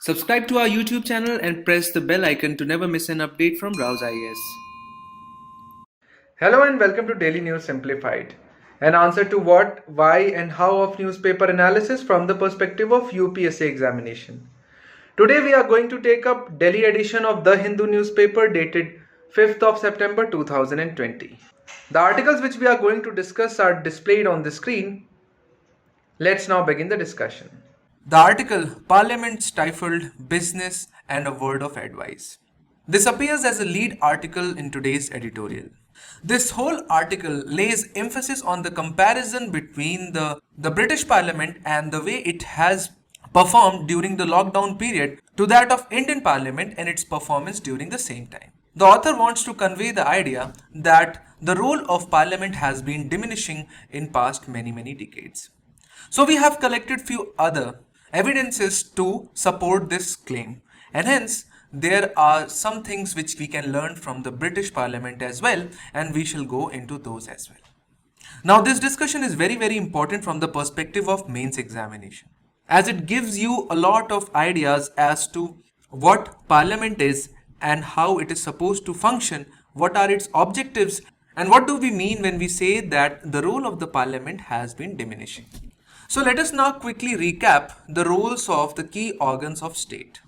Subscribe to our YouTube channel and press the bell icon to never miss an update from RAU'S. Hello and welcome to Daily News Simplified, an answer to what, why and how of newspaper analysis from the perspective of UPSC examination. Today we are going to take up Delhi edition of The Hindu newspaper dated 5th of September 2020. The articles which we are going to discuss are displayed on the screen. Let's now begin the discussion. The article, Parliament Stifled, Business and a Word of Advice. This appears as a lead article in today's editorial. This whole article lays emphasis on the comparison between the British Parliament and the way it has performed during the lockdown period to that of Indian Parliament and its performance during the same time. The author wants to convey the idea that the role of Parliament has been diminishing in past many decades. So we have collected few other evidences to support this claim, and hence there are some things which we can learn from the British Parliament as well, and we shall go into those as well. Now this discussion is very important from the perspective of mains examination, as it gives you a lot of ideas as to what Parliament is and how it is supposed to function, what are its objectives, and what do we mean when we say that the role of the Parliament has been diminishing. So let us now quickly recap the roles of the key organs of state.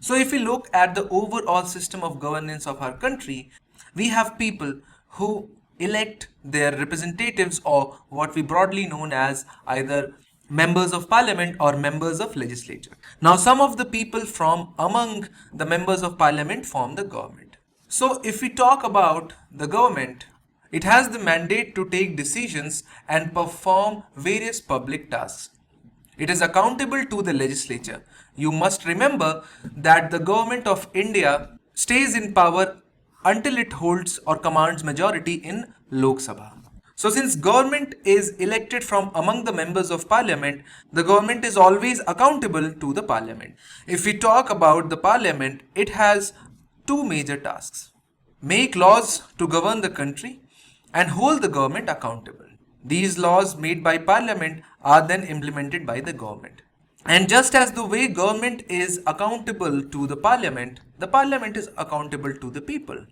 So if we look at the overall system of governance of our country, we have people who elect their representatives, or what we broadly known as either members of parliament or members of legislature. Now some of the people from among the members of parliament form the government. So if we talk about the government, it has the mandate to take decisions and perform various public tasks. It is accountable to the legislature. You must remember that the government of India stays in power until it holds or commands majority in Lok Sabha. So since government is elected from among the members of parliament, the government is always accountable to the parliament. If we talk about the parliament, it has two major tasks: make laws to govern the country and hold the government accountable. These laws made by parliament are then implemented by the government. And just as the way government is accountable to the parliament is accountable to the people.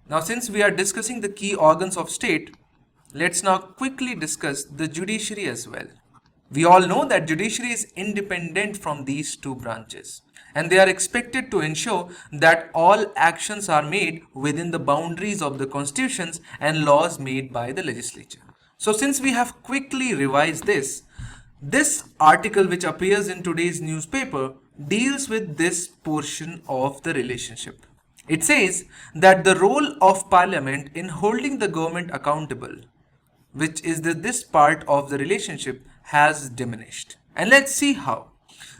Now since we are discussing the key organs of state, let's now quickly discuss the judiciary as well. We all know that judiciary is independent from these two branches, and they are expected to ensure that all actions are made within the boundaries of the constitutions and laws made by the legislature. So since we have quickly revised this article which appears in today's newspaper deals with this portion of the relationship. It says that the role of parliament in holding the government accountable, which is this part of the relationship, has diminished. And let's see how.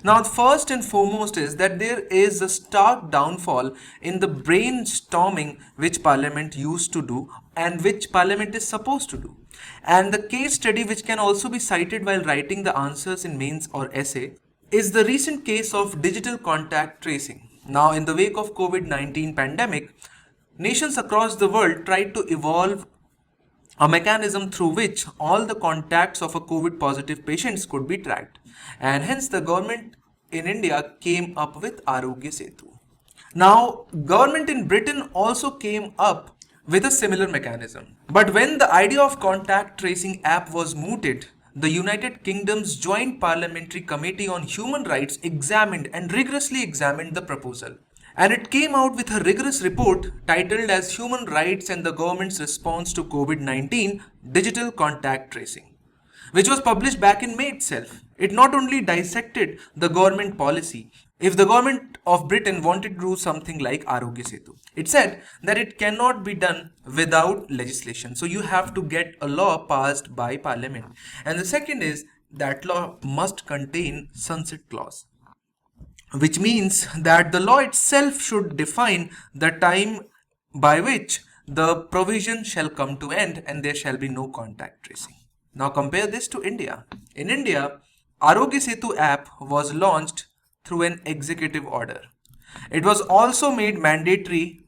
Now, first and foremost is that there is a stark downfall in the brainstorming which Parliament used to do and which Parliament is supposed to do. And the case study which can also be cited while writing the answers in mains or essay is the recent case of digital contact tracing. Now, in the wake of COVID-19 pandemic, nations across the world tried to evolve a mechanism through which all the contacts of a COVID positive patients could be tracked, and hence the government in India came up with Arogya Setu. Now government in Britain also came up with a similar mechanism, but when the idea of contact tracing app was mooted, the United Kingdom's Joint Parliamentary Committee on Human Rights examined and rigorously examined the proposal. And it came out with a rigorous report titled as Human Rights and the Government's Response to COVID-19 Digital Contact Tracing, which was published back in May itself. It not only dissected the government policy, if the government of Britain wanted to do something like Arogya Setu, it said that it cannot be done without legislation. So you have to get a law passed by Parliament. And the second is that law must contain sunset clause, which means that the law itself should define the time by which the provision shall come to end and there shall be no contact tracing. Now compare this to India. In India, Arogya Setu app was launched through an executive order. It was also made mandatory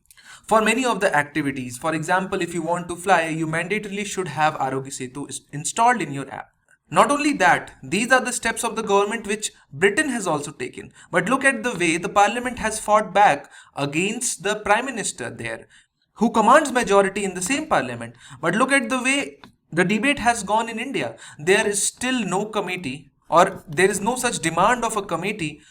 For many of the activities, for example, if you want to fly, you mandatorily should have Arogya Setu installed in your app. Not only that, these are the steps of the government which Britain has also taken. But look at the way the parliament has fought back against the prime minister there, who commands majority in the same parliament. But look at the way the debate has gone in India. There is still no committee, or there is no such demand of a committee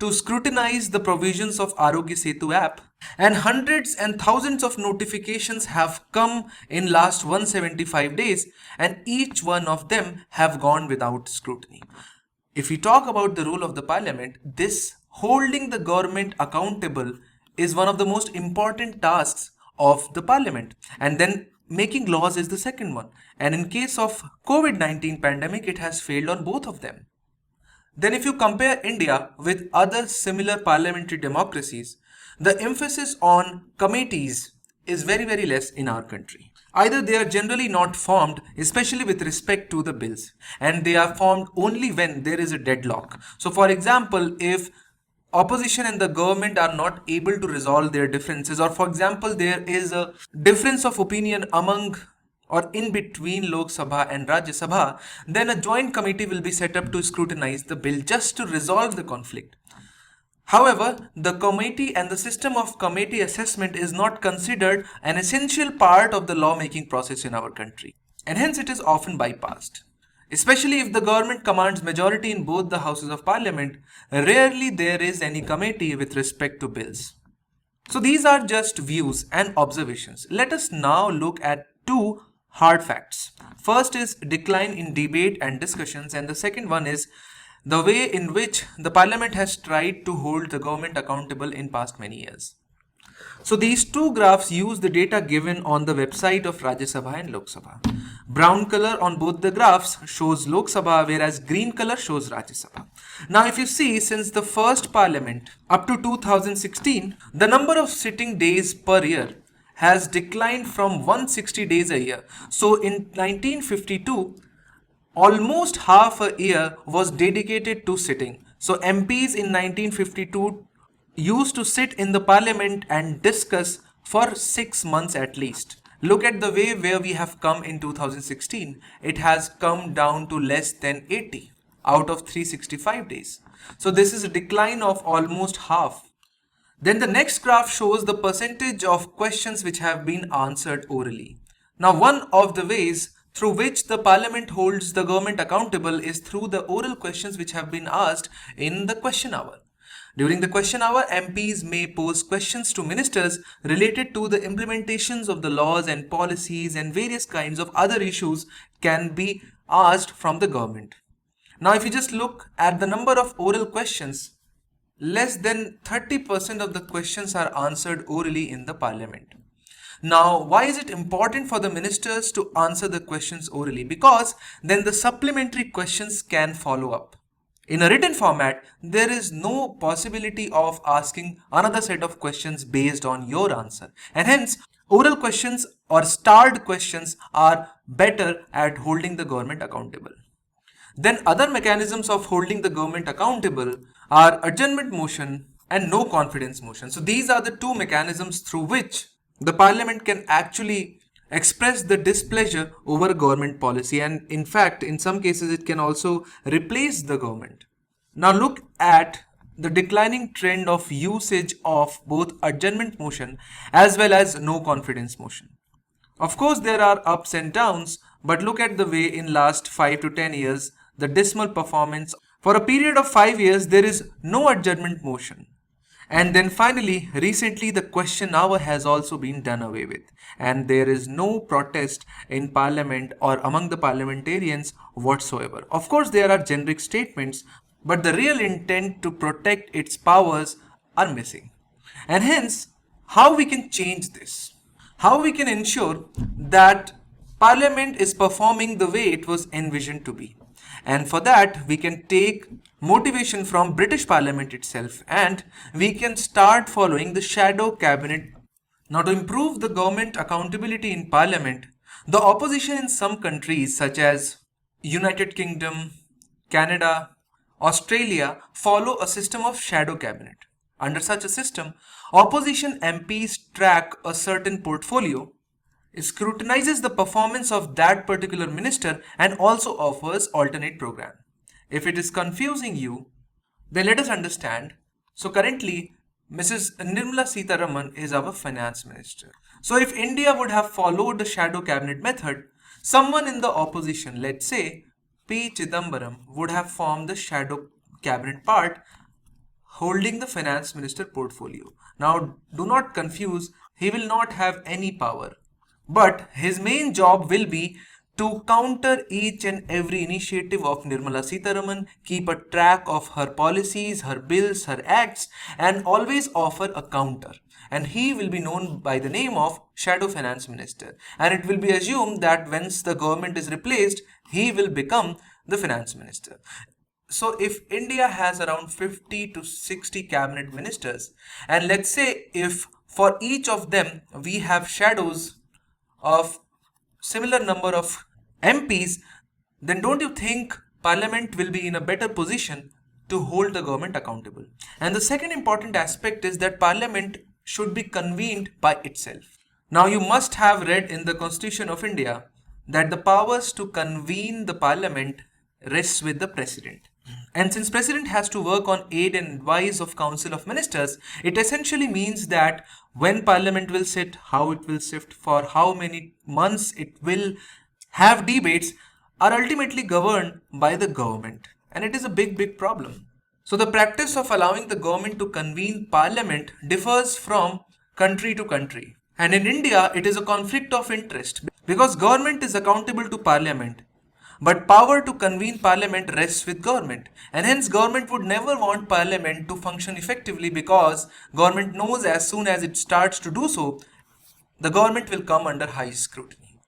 to scrutinize the provisions of Arogya Setu app, and hundreds and thousands of notifications have come in last 175 days, and each one of them have gone without scrutiny. If we talk about the role of the parliament, this holding the government accountable is one of the most important tasks of the parliament, and then making laws is the second one. And in case of COVID-19 pandemic, it has failed on both of them. Then if you compare India with other similar parliamentary democracies, the emphasis on committees is very less in our country. Either they are generally not formed, especially with respect to the bills, and they are formed only when there is a deadlock. So for example, if opposition and the government are not able to resolve their differences, or for example, there is a difference of opinion among or in between Lok Sabha and Rajya Sabha, then a joint committee will be set up to scrutinize the bill just to resolve the conflict. However, the committee and the system of committee assessment is not considered an essential part of the lawmaking process in our country, and hence it is often bypassed. Especially if the government commands majority in both the houses of parliament, rarely there is any committee with respect to bills. So these are just views and observations. Let us now look at two hard facts. First is decline in debate and discussions, and the second one is the way in which the parliament has tried to hold the government accountable in past many years. So these two graphs use the data given on the website of Rajya Sabha and Lok Sabha. Brown color on both the graphs shows Lok Sabha, whereas green color shows Rajya Sabha. Now if you see, since the first parliament up to 2016, the number of sitting days per year has declined from 160 days a year. So in 1952, almost half a year was dedicated to sitting. So MPs in 1952 used to sit in the parliament and discuss for 6 months at least. Look at the way where we have come in 2016. It has come down to less than 80 out of 365 days. So this is a decline of almost half. Then the next graph shows the percentage of questions which have been answered orally. Now one of the ways through which the parliament holds the government accountable is through the oral questions which have been asked in the question hour. During the question hour, MPs may pose questions to ministers related to the implementations of the laws and policies, and various kinds of other issues can be asked from the government. Now if you just look at the number of oral questions, less than 30% of the questions are answered orally in the parliament. Now, why is it important for the ministers to answer the questions orally? Because then the supplementary questions can follow up. In a written format, there is no possibility of asking another set of questions based on your answer. And hence, oral questions or starred questions are better at holding the government accountable. Then other mechanisms of holding the government accountable are adjournment motion and no confidence motion. So these are the two mechanisms through which the parliament can actually express the displeasure over government policy, and in fact in some cases it can also replace the government. Now look at the declining trend of usage of both adjournment motion as well as no confidence motion. Of course there are ups and downs, but look at the way in last 5 to 10 years the dismal performance. For a period of 5 years there is no adjournment motion. And then finally, recently the question hour has also been done away with, and there is no protest in parliament or among the parliamentarians whatsoever. Of course, there are generic statements, but the real intent to protect its powers are missing. And hence, how we can change this? How we can ensure that parliament is performing the way it was envisioned to be? And for that, we can take motivation from British Parliament itself, and we can start following the shadow cabinet. Now to improve the government accountability in Parliament, the opposition in some countries such as United Kingdom, Canada, Australia follow a system of shadow cabinet. Under such a system, opposition MPs track a certain portfolio, scrutinizes the performance of that particular minister, and also offers alternate program. If it is confusing you, then let us understand. So currently, Mrs. Nirmala Sitharaman is our finance minister. So if India would have followed the shadow cabinet method, someone in the opposition, let's say P. Chidambaram, would have formed the shadow cabinet part holding the finance minister portfolio. Now, do not confuse, he will not have any power. But his main job will be to counter each and every initiative of Nirmala Sitharaman, keep a track of her policies, her bills, her acts, and always offer a counter. And he will be known by the name of Shadow Finance Minister. And it will be assumed that once the government is replaced, he will become the Finance Minister. So if India has around 50 to 60 cabinet ministers, and let's say if for each of them we have shadows of similar number of MPs, then don't you think Parliament will be in a better position to hold the government accountable? And the second important aspect is that Parliament should be convened by itself. Now you must have read in the Constitution of India that the powers to convene the Parliament rests with the President. And since President has to work on aid and advice of Council of Ministers, it essentially means that when Parliament will sit, how it will shift, for how many months it will have debates, are ultimately governed by the government. And it is a big problem. So the practice of allowing the government to convene Parliament differs from country to country. And in India, it is a conflict of interest because government is accountable to Parliament. But power to convene Parliament rests with government, and hence government would never want Parliament to function effectively because government knows as soon as it starts to do so, the government will come under high scrutiny.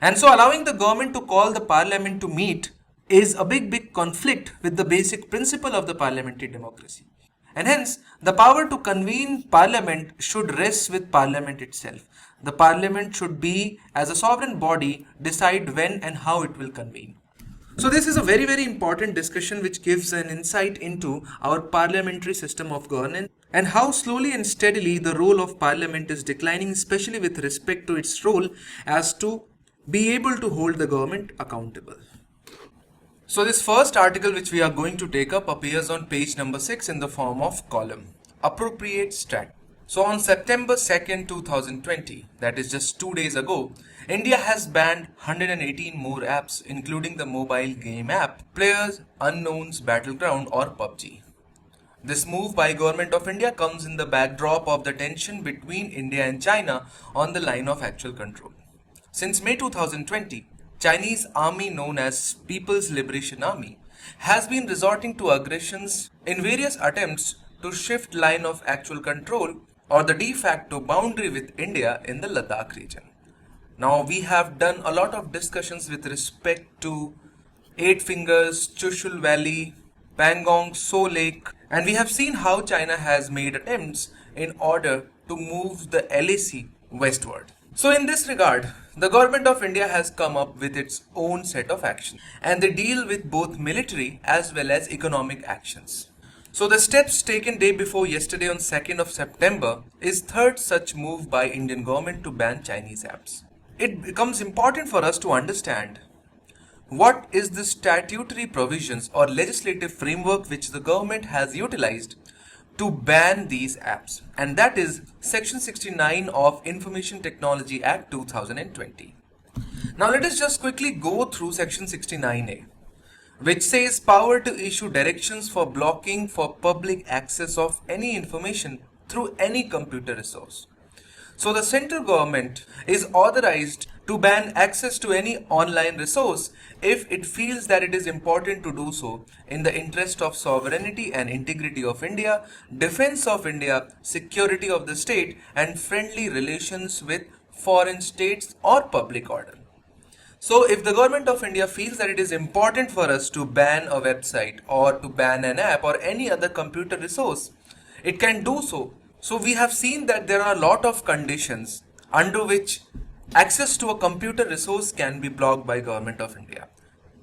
And so allowing the government to call the Parliament to meet is a big conflict with the basic principle of the parliamentary democracy. And hence, the power to convene Parliament should rest with Parliament itself. The Parliament should be, as a sovereign body, decide when and how it will convene. So this is a very important discussion which gives an insight into our parliamentary system of governance and how slowly and steadily the role of Parliament is declining, especially with respect to its role as to be able to hold the government accountable. So this first article which we are going to take up appears on page number 6 in the form of column, Appropriate Strat. So on September 2nd, 2020, that is just 2 days ago, India has banned 118 more apps, including the mobile game app Players Unknown's Battleground or PUBG. This move by Government of India comes in the backdrop of the tension between India and China on the line of actual control. Since May 2020, Chinese army known as People's Liberation Army has been resorting to aggressions in various attempts to shift line of actual control or the de facto boundary with India in the Ladakh region. Now we have done a lot of discussions with respect to Eight Fingers, Chushul Valley, Pangong, So Lake, and we have seen how China has made attempts in order to move the LAC westward. So in this regard, the Government of India has come up with its own set of actions, and they deal with both military as well as economic actions. So the steps taken day before yesterday on 2nd of September is third such move by Indian government to ban Chinese apps. It becomes important for us to understand what is the statutory provisions or legislative framework which the government has utilized to ban these apps, and that is Section 69 of Information Technology Act 2020. Now let us just quickly go through Section 69A, which says power to issue directions for blocking for public access of any information through any computer resource. So the central government is authorized to ban access to any online resource if it feels that it is important to do so in the interest of sovereignty and integrity of India, defense of India, security of the state, and friendly relations with foreign states or public order. So if the Government of India feels that it is important for us to ban a website or to ban an app or any other computer resource, it can do so. So we have seen that there are a lot of conditions under which access to a computer resource can be blocked by Government of India.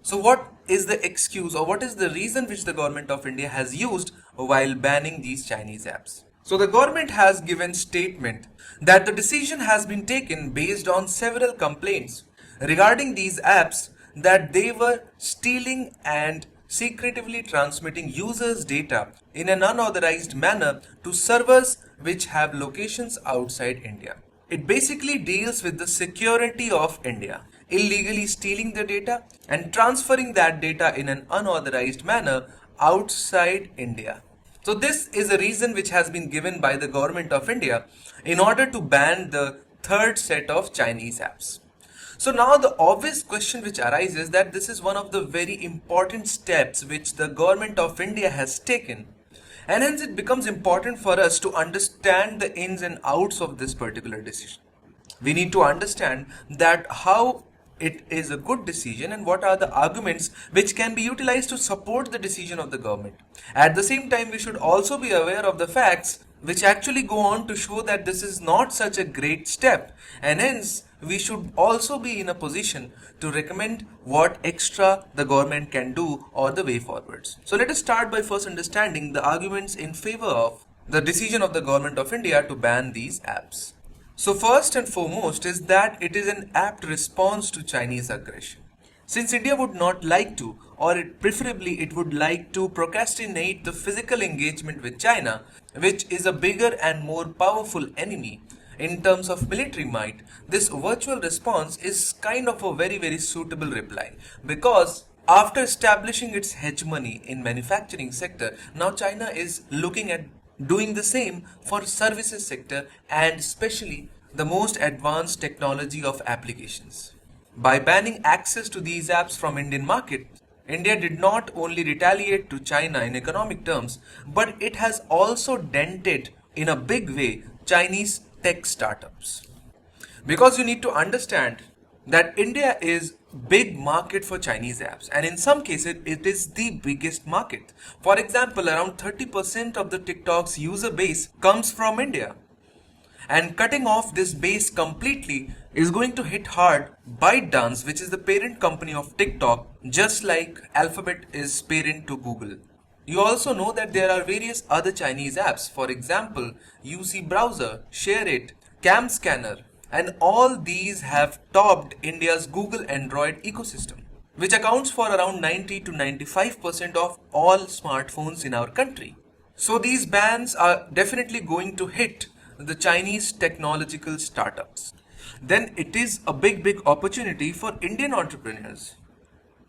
So what is the excuse or what is the reason which the Government of India has used while banning these Chinese apps. So the government has given statement that the decision has been taken based on several complaints regarding these apps that they were stealing and secretively transmitting users' data in an unauthorized manner to servers which have locations outside India. It basically deals with the security of India, illegally stealing the data and transferring that data in an unauthorized manner outside India. So this is a reason which has been given by the government of India in order to ban the third set of Chinese apps. So now the obvious question which arises that this is one of the very important steps which the government of India has taken, and hence it becomes important for us to understand the ins and outs of this particular decision. We need to understand that how it is a good decision and what are the arguments which can be utilized to support the decision of the government. At the same time, we should also be aware of the facts which actually go on to show that this is not such a great step, and hence we should also be in a position to recommend what extra the government can do or the way forwards. So let us start by first understanding the arguments in favor of the decision of the government of India to ban these apps. So first and foremost is that it is an apt response to Chinese aggression. Since India would not like to, or preferably it would like to procrastinate the physical engagement with China, which is a bigger and more powerful enemy in terms of military might, this virtual response is kind of a very suitable reply, because after establishing its hegemony in manufacturing sector, now China is looking at doing the same for services sector and especially the most advanced technology of applications. By banning access to these apps from Indian market, India did not only retaliate to China in economic terms, but it has also dented in a big way Chinese tech startups. Because you need to understand that India is big market for Chinese apps, and in some cases it is the biggest market. For example, around 30% of the TikTok's user base comes from India. And cutting off this base completely is going to hit hard ByteDance, which is the parent company of TikTok, just like Alphabet is parent to Google. You also know that there are various other Chinese apps, for example, UC Browser, ShareIt, Cam Scanner, and all these have topped India's Google Android ecosystem, which accounts for around 90 to 95% of all smartphones in our country. So these bans are definitely going to hit the Chinese technological startups. Then it is a big opportunity for Indian entrepreneurs.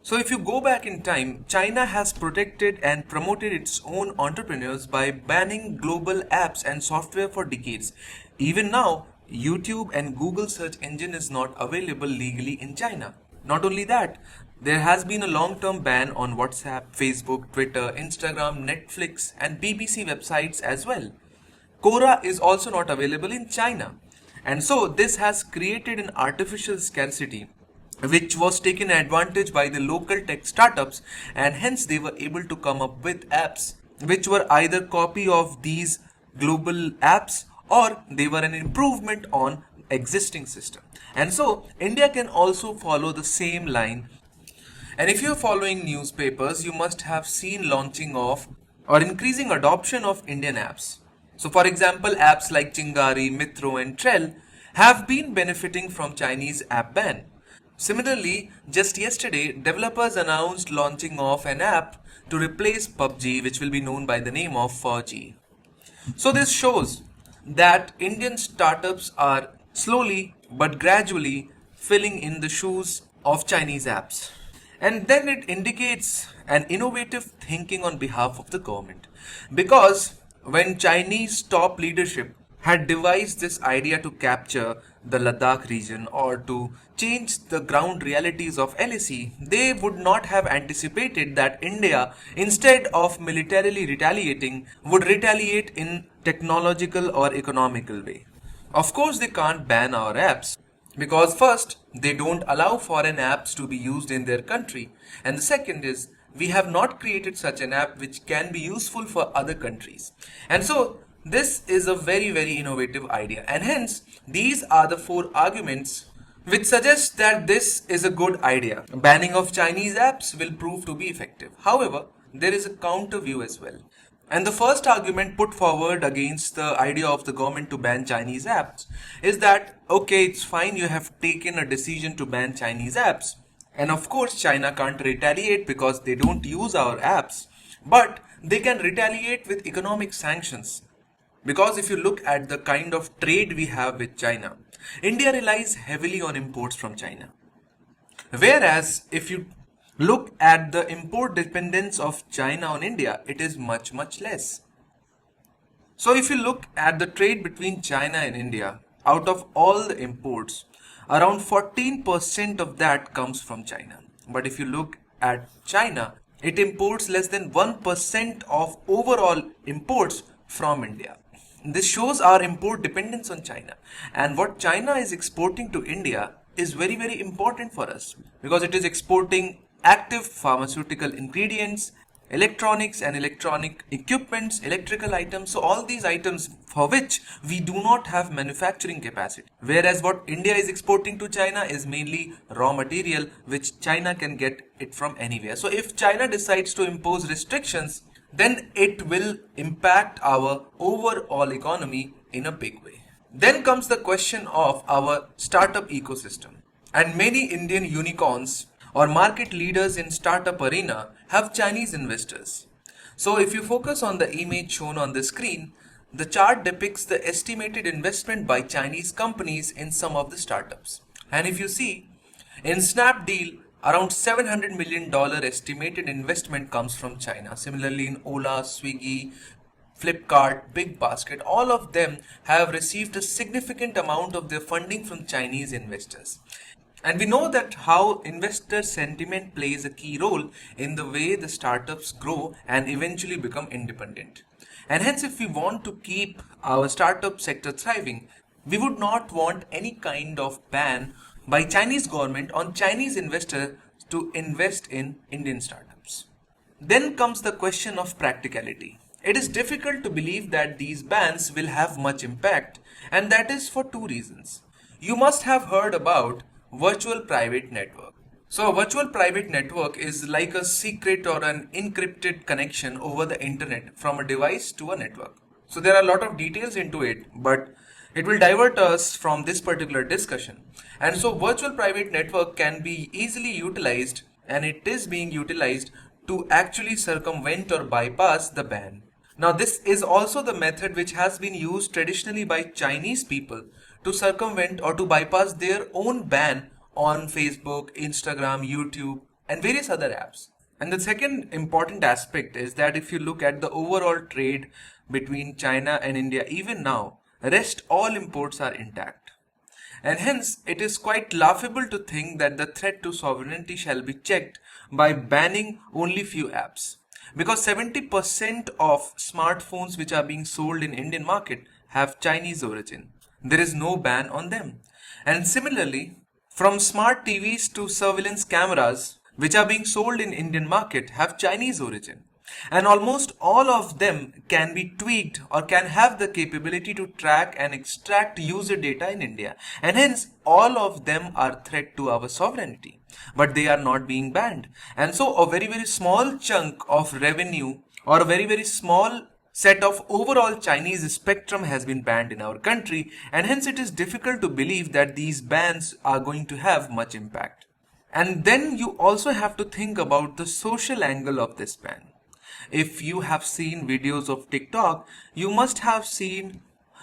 So if you go back in time, China has protected and promoted its own entrepreneurs by banning global apps and software for decades. Even now, YouTube and Google search engine is not available legally in China. Not only that, there has been a long-term ban on WhatsApp, Facebook, Twitter, Instagram, Netflix and BBC websites as well. Quora is also not available in China. And so this has created an artificial scarcity which was taken advantage by the local tech startups, and hence they were able to come up with apps which were either copy of these global apps or they were an improvement on existing system. And so India can also follow the same line. And if you're following newspapers, you must have seen launching of or increasing adoption of Indian apps. So for example, apps like Chingari, Mitro and Trell have been benefiting from Chinese app ban. Similarly, just yesterday, developers announced launching of an app to replace PUBG, which will be known by the name of 4G. So this shows that Indian startups are slowly but gradually filling in the shoes of Chinese apps. And then it indicates an innovative thinking on behalf of the government. Because when Chinese top leadership had devised this idea to capture the Ladakh region or to change the ground realities of LAC, they would not have anticipated that India, instead of militarily retaliating, would retaliate in technological or economical way. Of course, they can't ban our apps because first, they don't allow foreign apps to be used in their country, and the second is we have not created such an app which can be useful for other countries. And so this is a very innovative idea, and hence these are the four arguments which suggest that this is a good idea. Banning of Chinese apps will prove to be effective. However, there is a counter view as well. And the first argument put forward against the idea of the government to ban Chinese apps is that, okay, it's fine, you have taken a decision to ban Chinese apps. And of course, China can't retaliate because they don't use our apps. But they can retaliate with economic sanctions. Because if you look at the kind of trade we have with China, India relies heavily on imports from China. Whereas if you look at the import dependence of China on India, it is much, much less. So if you look at the trade between China and India, out of all the imports, around 14% of that comes from China. But if you look at China, it imports less than 1% of overall imports from India. This shows our import dependence on China. And what China is exporting to India is very, very important for us because it is exporting active pharmaceutical ingredients, electronics and electronic equipments, electrical items. So all these items for which we do not have manufacturing capacity. Whereas what India is exporting to China is mainly raw material which China can get it from anywhere. So if China decides to impose restrictions, then it will impact our overall economy in a big way. Then comes the question of our startup ecosystem. And many Indian unicorns or market leaders in startup arena have Chinese investors. So if you focus on the image shown on the screen, the chart depicts the estimated investment by Chinese companies in some of the startups. And if you see, in Snapdeal, around $700 million estimated investment comes from China. Similarly, in Ola, Swiggy, Flipkart, Big Basket, all of them have received a significant amount of their funding from Chinese investors. And we know that how investor sentiment plays a key role in the way the startups grow and eventually become independent. And hence, if we want to keep our startup sector thriving, we would not want any kind of ban by Chinese government on Chinese investors to invest in Indian startups. Then comes the question of practicality. It is difficult to believe that these bans will have much impact, and that is for two reasons. You must have heard about virtual private network. So a virtual private network is like a secret or an encrypted connection over the internet from a device to a network. So there are a lot of details into it, but it will divert us from this particular discussion. And so virtual private network can be easily utilized, and it is being utilized to actually circumvent or bypass the ban. Now this is also the method which has been used traditionally by Chinese people to circumvent or to bypass their own ban on Facebook, Instagram, YouTube and various other apps. And the second important aspect is that if you look at the overall trade between China and India, even now, rest all imports are intact. And hence, it is quite laughable to think that the threat to sovereignty shall be checked by banning only few apps. Because 70% of smartphones which are being sold in Indian market have Chinese origin. There is no ban on them. And similarly, from smart TVs to surveillance cameras which are being sold in Indian market have Chinese origin. And almost all of them can be tweaked or can have the capability to track and extract user data in India. And hence, all of them are threat to our sovereignty. But they are not being banned. And so a very, very small chunk of revenue or a very, very small set of overall Chinese spectrum has been banned in our country. And hence, it is difficult to believe that these bans are going to have much impact. And then you also have to think about the social angle of this ban. If you have seen videos of TikTok, you must have seen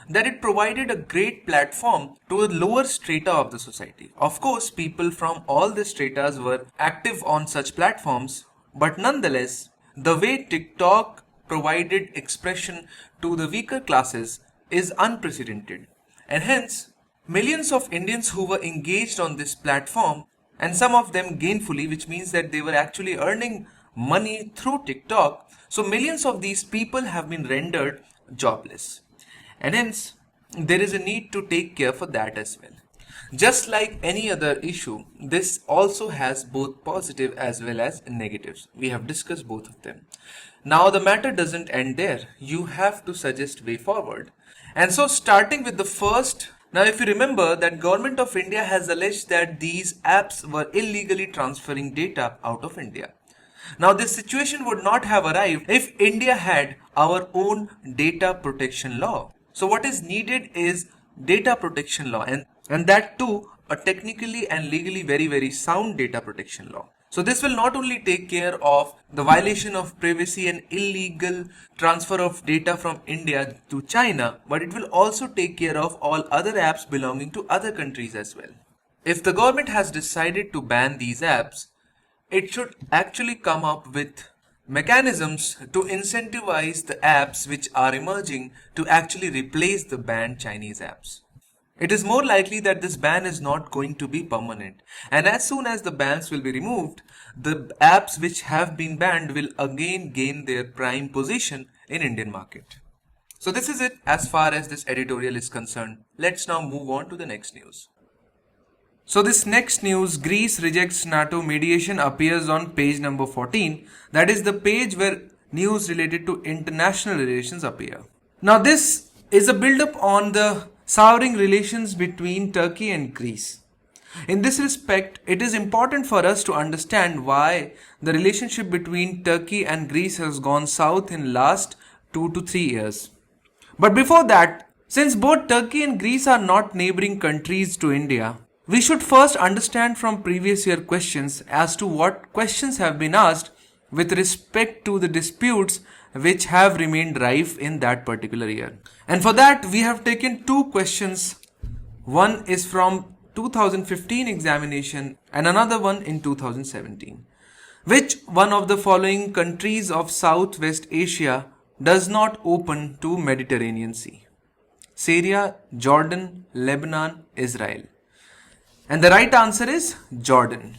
that it provided a great platform to a lower strata of the society. Of course, people from all the stratas were active on such platforms, but nonetheless, the way TikTok provided expression to the weaker classes is unprecedented. And hence, millions of Indians who were engaged on this platform, and some of them gainfully, which means that they were actually earning money through TikTok. So millions of these people have been rendered jobless. And hence, there is a need to take care for that as well. Just like any other issue, this also has both positive as well as negatives. We have discussed both of them. Now the matter doesn't end there. You have to suggest way forward. And so starting with the first, now if you remember that Government of India has alleged that these apps were illegally transferring data out of India. Now, this situation would not have arrived if India had our own data protection law. So, what is needed is data protection law, and that too a technically and legally very sound data protection law. So this will not only take care of the violation of privacy and illegal transfer of data from India to China, but it will also take care of all other apps belonging to other countries as well. If the government has decided to ban these apps, it should actually come up with mechanisms to incentivize the apps which are emerging to actually replace the banned Chinese apps. It is more likely that this ban is not going to be permanent, and as soon as the bans will be removed, the apps which have been banned will again gain their prime position in Indian market. So this is it as far as this editorial is concerned. Let's now move on to the next news. So this next news, Greece rejects NATO mediation, appears on page number 14. That is the page where news related to international relations appear. Now this is a build-up on the souring relations between Turkey and Greece. In this respect, it is important for us to understand why the relationship between Turkey and Greece has gone south in last 2 to 3 years. But before that, since both Turkey and Greece are not neighboring countries to India, we should first understand from previous year questions as to what questions have been asked with respect to the disputes which have remained rife in that particular year. And for that, we have taken two questions. One is from 2015 examination and another one in 2017. Which one of the following countries of Southwest Asia does not open to Mediterranean Sea? Syria, Jordan, Lebanon, Israel. And the right answer is Jordan.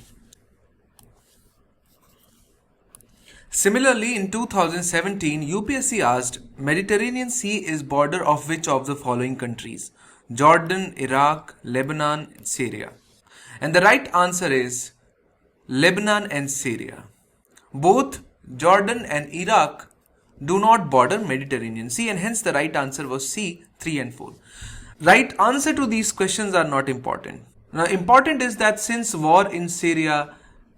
Similarly, in 2017, UPSC asked, Mediterranean Sea is border of which of the following countries? Jordan, Iraq, Lebanon, Syria. And the right answer is Lebanon and Syria. Both Jordan and Iraq do not border Mediterranean Sea, and hence the right answer was C, 3 and 4. Right answer to these questions are not important. Now, important is that since war in Syria,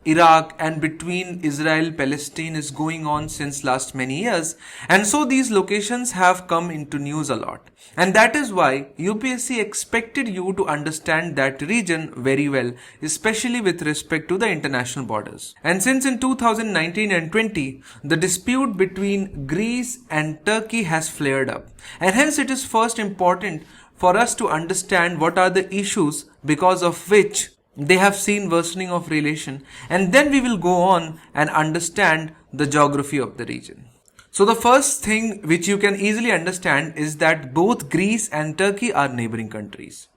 Iraq and between Israel, Palestine is going on since last many years, and so these locations have come into news a lot. And that is why UPSC expected you to understand that region very well, especially with respect to the international borders. And since in 2019 and 20, the dispute between Greece and Turkey has flared up, and hence it is first important for us to understand what are the issues because of which they have seen worsening of relation, and then we will go on and understand the geography of the region. So the first thing which you can easily understand is that both Greece and Turkey are neighboring countries.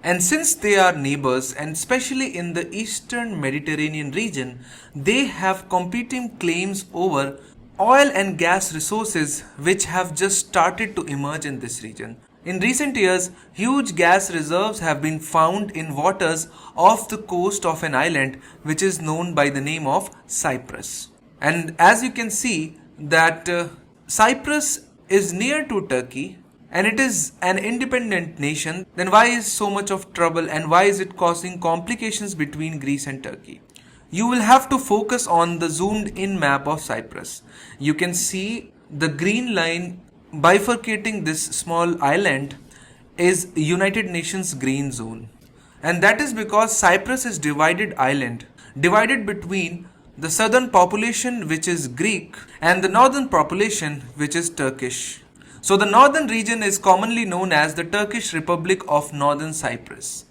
And since they are neighbors, and especially in the eastern Mediterranean region, they have competing claims over oil and gas resources which have just started to emerge in this region. In recent years, huge gas reserves have been found in waters off the coast of an island which is known by the name of Cyprus. And as you can see that Cyprus is near to Turkey and it is an independent nation, then why is so much of trouble and why is it causing complications between Greece and Turkey? You will have to focus on the zoomed in map of Cyprus. You can see the green line bifurcating this small island is United Nations green zone, and that is because Cyprus is divided island, divided between the southern population which is Greek and the northern population which is Turkish. So the northern region is commonly known as the Turkish Republic of Northern Cyprus.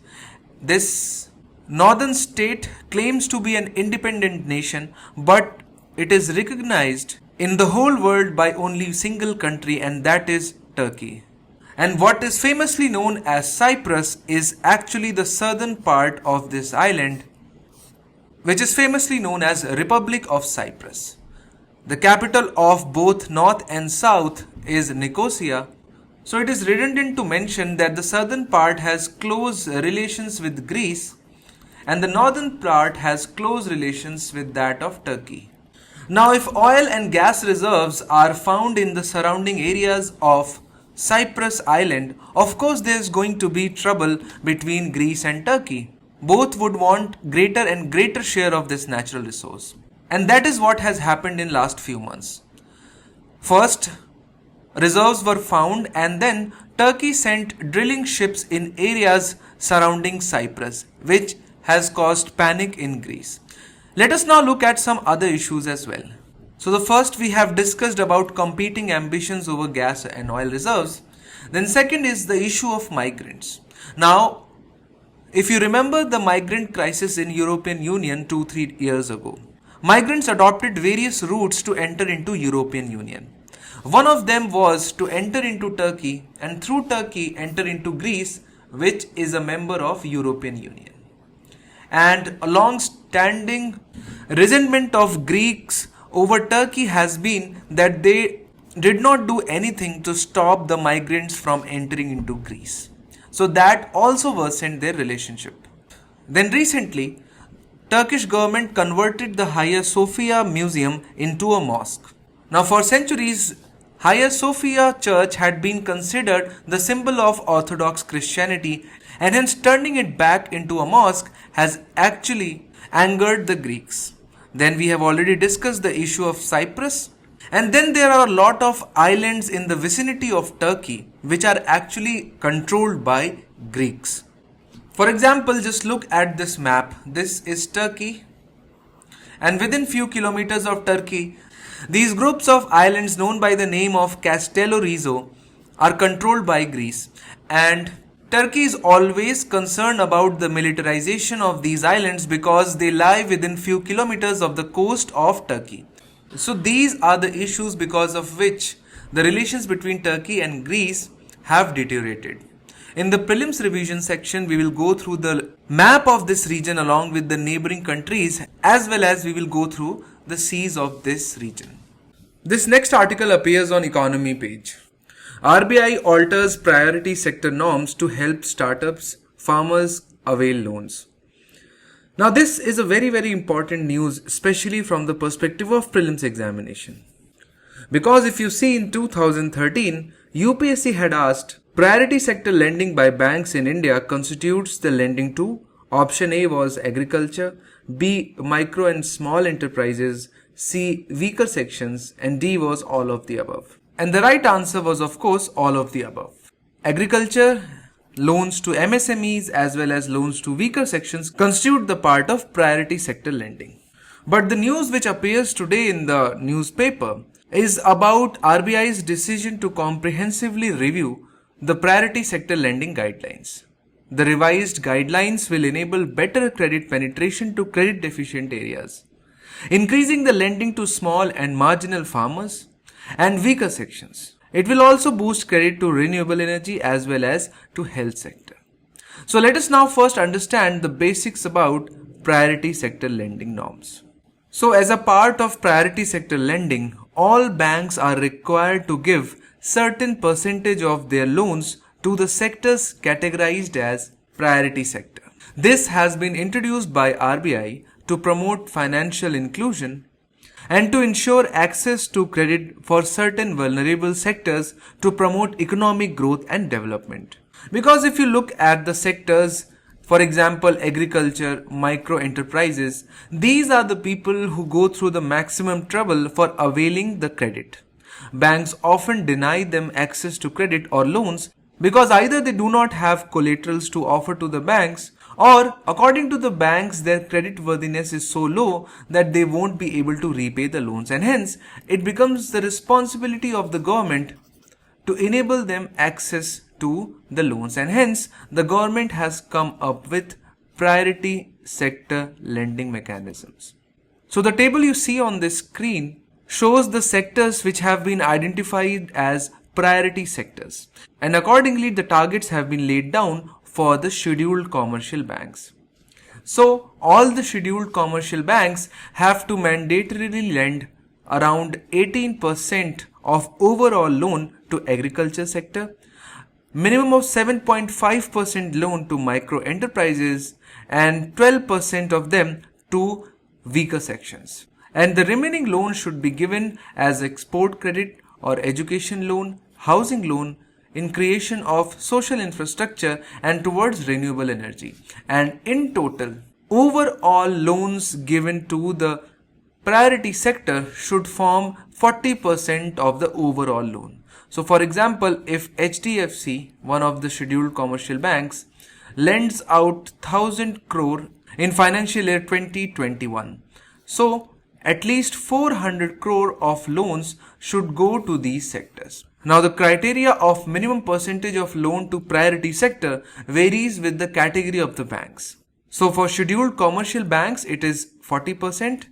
This northern state claims to be an independent nation, but it is recognized in the whole world by only a single country, and that is Turkey. And what is famously known as Cyprus is actually the southern part of this island, which is famously known as Republic of Cyprus. The capital of both north and south is Nicosia. So it is redundant to mention that the southern part has close relations with Greece and the northern part has close relations with that of Turkey. Now, if oil and gas reserves are found in the surrounding areas of Cyprus Island, of course there is going to be trouble between Greece and Turkey. Both would want greater and greater share of this natural resource. And that is what has happened in last few months. First, reserves were found, and then Turkey sent drilling ships in areas surrounding Cyprus, which has caused panic in Greece. Let us now look at some other issues as well. So the first we have discussed about competing ambitions over gas and oil reserves. Then second is the issue of migrants. Now, if you remember the migrant crisis in European Union 2-3 years ago, migrants adopted various routes to enter into European Union. One of them was to enter into Turkey and through Turkey enter into Greece, which is a member of European Union. And a long-standing resentment of Greeks over Turkey has been that they did not do anything to stop the migrants from entering into Greece. So that also worsened their relationship. Then recently, Turkish government converted the Hagia Sophia Museum into a mosque. Now for centuries, Hagia Sophia Church had been considered the symbol of Orthodox Christianity, and hence turning it back into a mosque has actually angered the Greeks. Then we have already discussed the issue of Cyprus. And then there are a lot of islands in the vicinity of Turkey which are actually controlled by Greeks. For example, just look at this map. This is Turkey. And within few kilometers of Turkey, these groups of islands known by the name of Castello Rizzo are controlled by Greece. And Turkey is always concerned about the militarization of these islands because they lie within few kilometers of the coast of Turkey. So these are the issues because of which the relations between Turkey and Greece have deteriorated. In the prelims revision section, we will go through the map of this region along with the neighboring countries, as well as we will go through the seas of this region. This next article appears on economy page. RBI alters priority sector norms to help startups, farmers avail loans. Now this is a very important news, especially from the perspective of prelims examination. Because if you see in 2013, UPSC had asked, priority sector lending by banks in India constitutes the lending to, option A was agriculture, B micro and small enterprises, C weaker sections, and D was all of the above. And the right answer was of course all of the above. Agriculture, loans to MSMEs as well as loans to weaker sections constitute the part of priority sector lending. But the news which appears today in the newspaper is about RBI's decision to comprehensively review the priority sector lending guidelines. The revised guidelines will enable better credit penetration to credit deficient areas, increasing the lending to small and marginal farmers and weaker sections. It will also boost credit to renewable energy as well as to health sector. So let us now first understand the basics about priority sector lending norms. So as a part of priority sector lending, all banks are required to give certain percentage of their loans to the sectors categorized as priority sector. This has been introduced by RBI to promote financial inclusion and to ensure access to credit for certain vulnerable sectors to promote economic growth and development. Because if you look at the sectors, for example, agriculture, micro enterprises, these are the people who go through the maximum trouble for availing the credit. Banks often deny them access to credit or loans because either they do not have collaterals to offer to the banks, or according to the banks, their credit worthiness is so low that they won't be able to repay the loans, and hence it becomes the responsibility of the government to enable them access to the loans, and hence the government has come up with priority sector lending mechanisms. So the table you see on this screen shows the sectors which have been identified as priority sectors, and accordingly the targets have been laid down for the scheduled commercial banks. So all the scheduled commercial banks have to mandatorily lend around 18% of overall loan to agriculture sector, minimum of 7.5% loan to micro enterprises, and 12% of them to weaker sections. And the remaining loan should be given as export credit or education loan, housing loan, in creation of social infrastructure and towards renewable energy. And in total, overall loans given to the priority sector should form 40% of the overall loan. So for example, if HDFC, one of the scheduled commercial banks, lends out 1000 crore in financial year 2021, so at least 400 crore of loans should go to these sectors. Now the criteria of minimum percentage of loan to priority sector varies with the category of the banks. So for scheduled commercial banks it is 40%.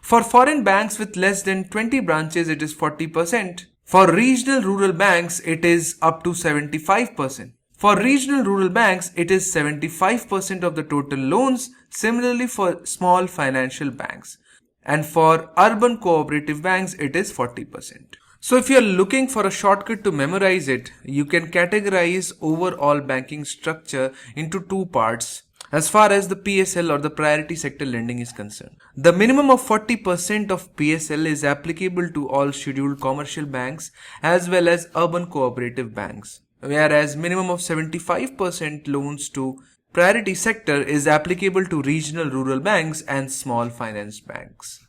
For foreign banks with less than 20 branches it is 40%. For regional rural banks it is up to 75%. For regional rural banks it is 75% of the total loans. Similarly for small financial banks. And for urban cooperative banks it is 40%. So if you are looking for a shortcut to memorize it, you can categorize overall banking structure into two parts as far as the PSL or the priority sector lending is concerned. The minimum of 40% of PSL is applicable to all scheduled commercial banks as well as urban cooperative banks, whereas minimum of 75% loans to priority sector is applicable to regional rural banks and small finance banks.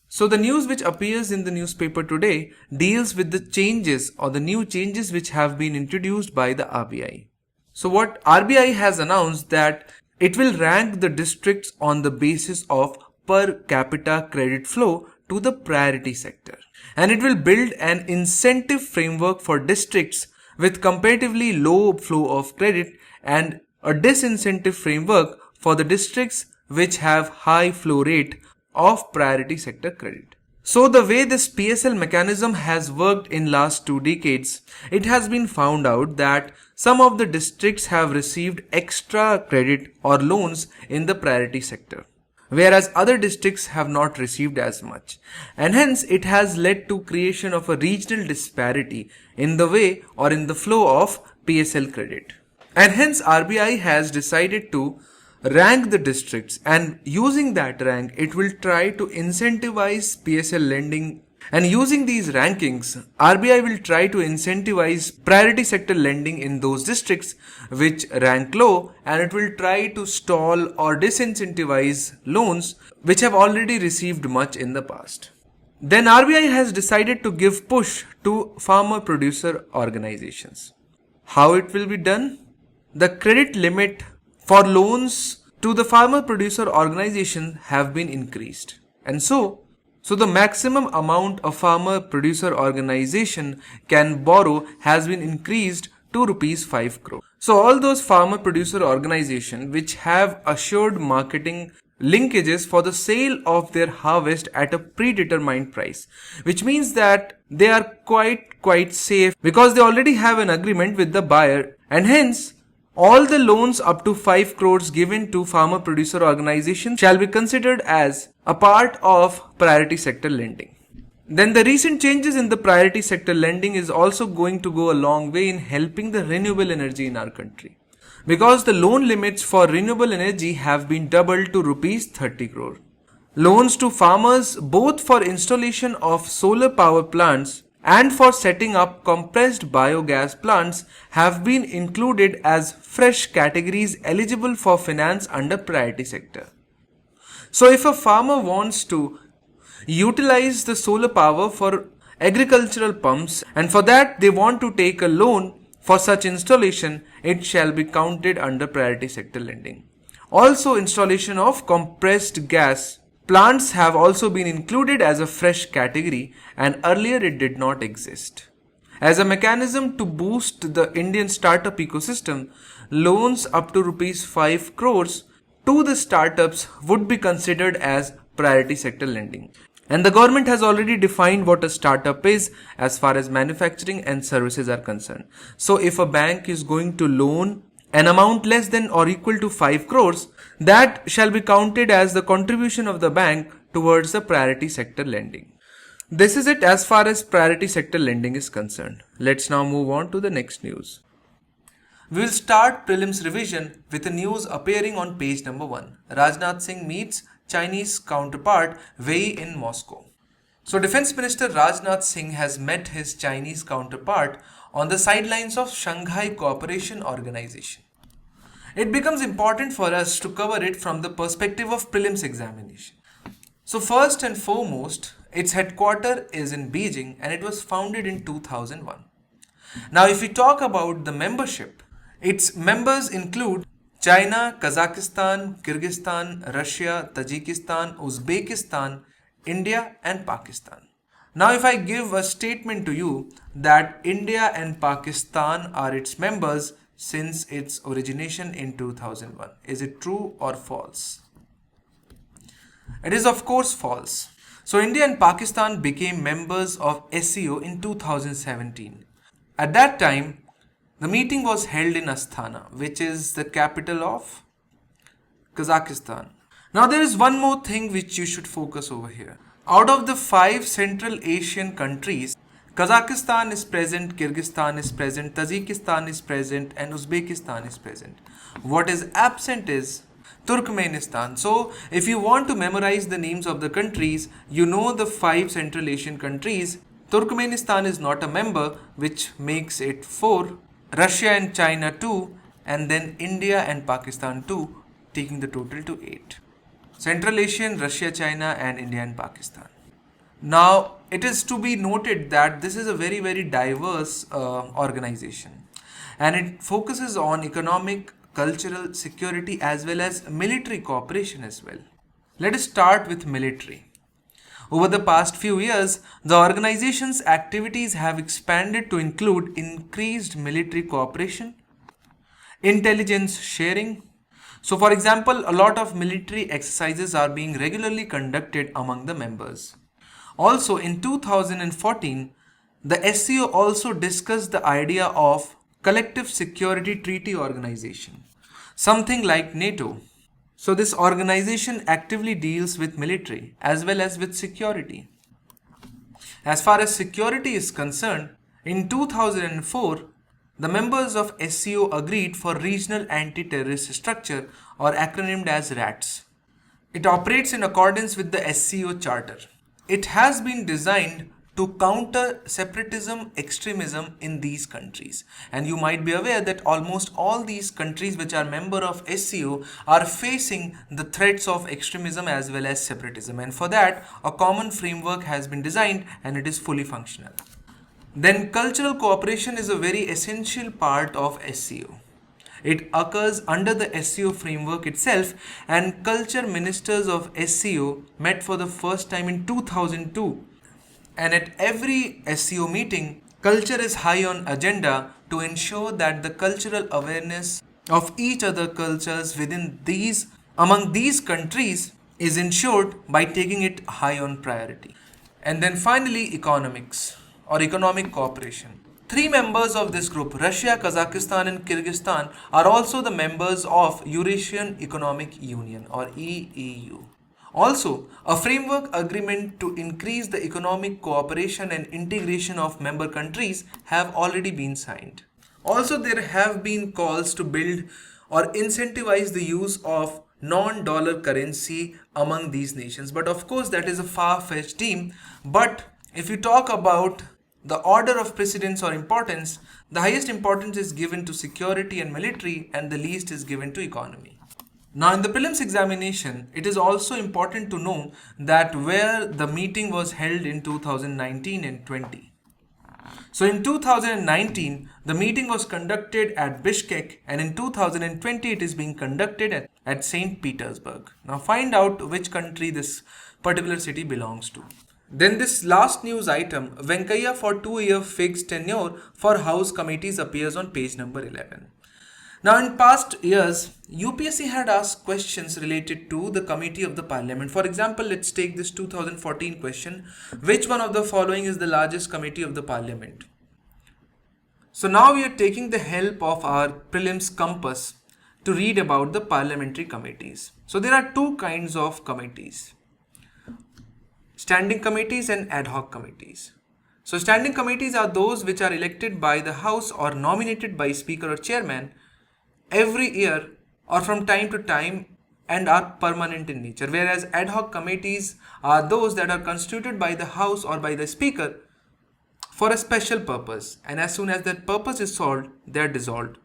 So the news which appears in the newspaper today deals with the changes or the new changes which have been introduced by the RBI. So what RBI has announced that it will rank the districts on the basis of per capita credit flow to the priority sector. And it will build an incentive framework for districts with comparatively low flow of credit and a disincentive framework for the districts which have high flow rate of priority sector credit. So the way this PSL mechanism has worked in last 2 decades, it has been found out that some of the districts have received extra credit or loans in the priority sector, whereas other districts have not received as much. And hence it has led to creation of a regional disparity in the way or in the flow of PSL credit. And hence RBI has decided to rank the districts, and using that rank it will try to incentivize PSL lending, and using these rankings RBI will try to incentivize priority sector lending in those districts which rank low, and it will try to stall or disincentivize loans which have already received much in the past. Then RBI has decided to give push to farmer producer organizations. How it will be done? The credit limit for loans to the farmer producer organization have been increased, and so the maximum amount a farmer producer organization can borrow has been increased to rupees 5 crore. So all those farmer producer organizations which have assured marketing linkages for the sale of their harvest at a predetermined price, which means that they are quite safe because they already have an agreement with the buyer, and hence all the loans up to 5 crores given to farmer producer organizations shall be considered as a part of priority sector lending. Then the recent changes in the priority sector lending is also going to go a long way in helping the renewable energy in our country, because the loan limits for renewable energy have been doubled to rupees 30 crore. Loans to farmers both for installation of solar power plants and for setting up compressed biogas plants have been included as fresh categories eligible for finance under priority sector. So if a farmer wants to utilize the solar power for agricultural pumps, and for that they want to take a loan for such installation, it shall be counted under priority sector lending. Also, installation of compressed gas plants have also been included as a fresh category, and earlier it did not exist. As a mechanism to boost the Indian startup ecosystem, loans up to rupees 5 crores to the startups would be considered as priority sector lending. And the government has already defined what a startup is as far as manufacturing and services are concerned. So if a bank is going to loan an amount less than or equal to 5 crores, that shall be counted as the contribution of the bank towards the priority sector lending. This is it as far as priority sector lending is concerned. Let's now move on to the next news. We will start prelims revision with a news appearing on page number 1. Rajnath Singh meets Chinese counterpart Wei in Moscow. So Defense Minister Rajnath Singh has met his Chinese counterpart on the sidelines of Shanghai Cooperation Organization. It becomes important for us to cover it from the perspective of prelims examination. So first and foremost, its headquarters is in Beijing and it was founded in 2001. Now if we talk about the membership, its members include China, Kazakhstan, Kyrgyzstan, Russia, Tajikistan, Uzbekistan, India and Pakistan. Now if I give a statement to you that India and Pakistan are its members since its origination in 2001, is it true or false? It is of course false. So India and Pakistan became members of SCO in 2017. At that time, the meeting was held in Astana, which is the capital of Kazakhstan. Now there is one more thing which you should focus over here. Out of the 5 Central Asian countries, Kazakhstan is present, Kyrgyzstan is present, Tajikistan is present and Uzbekistan is present. What is absent is Turkmenistan. So if you want to memorize the names of the countries, you know the 5 Central Asian countries. Turkmenistan is not a member, which makes it 4. Russia and China 2, and then India and Pakistan 2, taking the total to 8. Central Asian, Russia, China and India and Pakistan. Now it is to be noted that this is a very diverse organization and it focuses on economic, cultural, security as well as military cooperation as well. Let us start with military. Over the past few years, the organization's activities have expanded to include increased military cooperation, intelligence sharing. So for example, a lot of military exercises are being regularly conducted among the members. Also in 2014, the SCO also discussed the idea of Collective Security Treaty Organization, something like NATO. So this organization actively deals with military as well as with security. As far as security is concerned, in 2004, the members of SCO agreed for Regional Anti-Terrorist Structure, or acronymed as RATS. It operates in accordance with the SCO Charter. It has been designed to counter separatism, extremism in these countries. And you might be aware that almost all these countries which are member of SCO are facing the threats of extremism as well as separatism. And for that, a common framework has been designed and it is fully functional. Then cultural cooperation is a very essential part of SCO. It occurs under the SCO framework itself, and culture ministers of SCO met for the first time in 2002. And at every SCO meeting, culture is high on agenda to ensure that the cultural awareness of each other cultures among these countries is ensured by taking it high on priority. And then finally, economics or economic cooperation. 3 members of this group, Russia, Kazakhstan and Kyrgyzstan, are also the members of Eurasian Economic Union or EEU. Also, a framework agreement to increase the economic cooperation and integration of member countries have already been signed. Also, there have been calls to build or incentivize the use of non-dollar currency among these nations. But of course, that is a far-fetched dream. But if you talk about the order of precedence or importance, the highest importance is given to security and military and the least is given to economy. Now in the prelims examination, it is also important to know that where the meeting was held in 2019 and 20. So in 2019, the meeting was conducted at Bishkek and in 2020 it is being conducted at St. Petersburg. Now find out which country this particular city belongs to. Then this last news item, Venkaiah for 2-year fixed tenure for House committees appears on page number 11. Now in past years, UPSC had asked questions related to the committee of the parliament. For example, let's take this 2014 question. Which one of the following is the largest committee of the parliament? So now we are taking the help of our prelims compass to read about the parliamentary committees. So there are 2 kinds of committees: standing committees and ad hoc committees. So standing committees are those which are elected by the House or nominated by Speaker or Chairman every year or from time to time and are permanent in nature, whereas ad hoc committees are those that are constituted by the House or by the Speaker for a special purpose, and as soon as that purpose is solved, they are dissolved.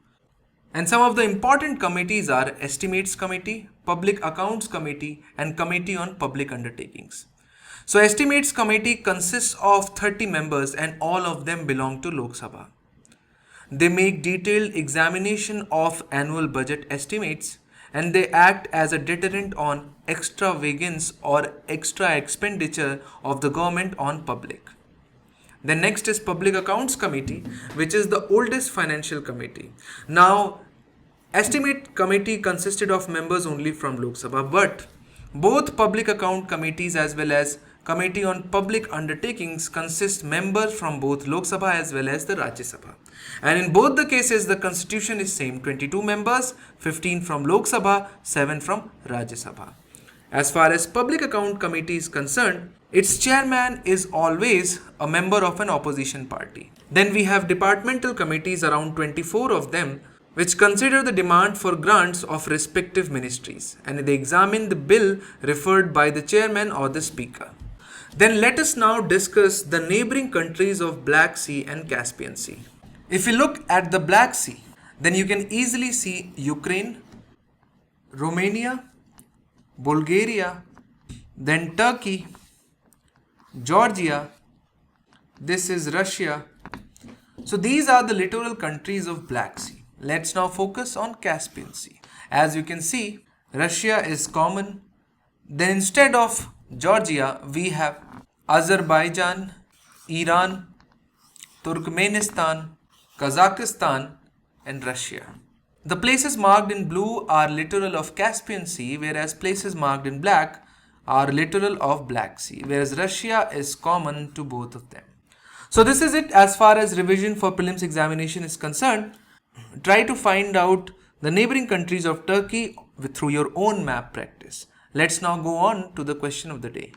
And some of the important committees are Estimates Committee, Public Accounts Committee, and Committee on Public Undertakings. So Estimates Committee consists of 30 members and all of them belong to Lok Sabha. They make detailed examination of annual budget estimates and they act as a deterrent on extravagance or extra expenditure of the government on public. Then next is Public Accounts Committee, which is the oldest financial committee. Now, Estimate Committee consisted of members only from Lok Sabha, but both Public Account Committees as well as Committee on Public Undertakings consist members from both Lok Sabha as well as the Rajya Sabha. And in both the cases, the constitution is same, 22 members, 15 from Lok Sabha, 7 from Rajya Sabha. As far as Public Account Committee is concerned, its chairman is always a member of an opposition party. Then we have departmental committees, around 24 of them, which consider the demand for grants of respective ministries and they examine the bill referred by the chairman or the speaker. Then let us now discuss the neighboring countries of Black Sea and Caspian Sea. If you look at the Black Sea, then you can easily see Ukraine, Romania, Bulgaria, then Turkey, Georgia, this is Russia. So these are the littoral countries of Black Sea. Let's now focus on Caspian Sea. As you can see, Russia is common. Then instead of Georgia, we have Azerbaijan, Iran, Turkmenistan, Kazakhstan, and Russia. The places marked in blue are littoral of Caspian Sea, whereas places marked in black are littoral of Black Sea, whereas Russia is common to both of them. So this is it as far as revision for prelims examination is concerned. Try to find out the neighboring countries of Turkey through your own map practice. Let's now go on to the question of the day.